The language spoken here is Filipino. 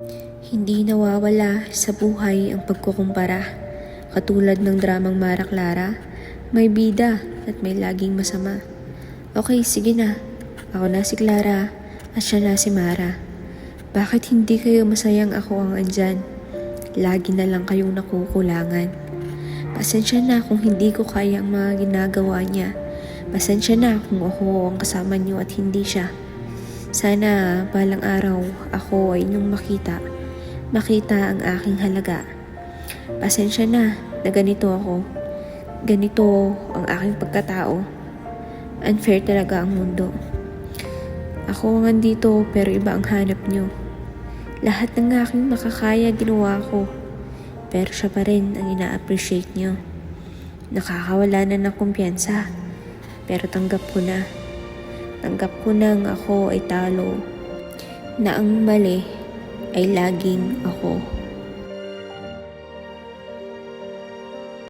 Hindi nawawala sa buhay ang pagkukumpara. Katulad ng dramang Mara Clara, may bida at may laging masama. Okay, sige na. Ako na si Clara at siya na si Mara. Bakit hindi kayo masayang ako ang andyan? Lagi na lang kayong nakukulangan. Pasensya na kung hindi ko kaya ang mga ginagawa niya. Pasensya na kung ako ang kasama niyo at hindi siya. Sana balang araw ako ay inyong makita ang aking halaga. Pasensya na ganito ako. Ganito ang aking pagkatao. Unfair talaga ang mundo. Ako ang andito pero iba ang hanap niyo. Lahat ng aking makakaya ginawa ko. Pero siya pa rin ang ina-appreciate niyo. Nakakawala na ng kumpiyansa. Pero tanggap ko na. Tanggap ko nang ako ay talo. Na ang mali ay laging ako.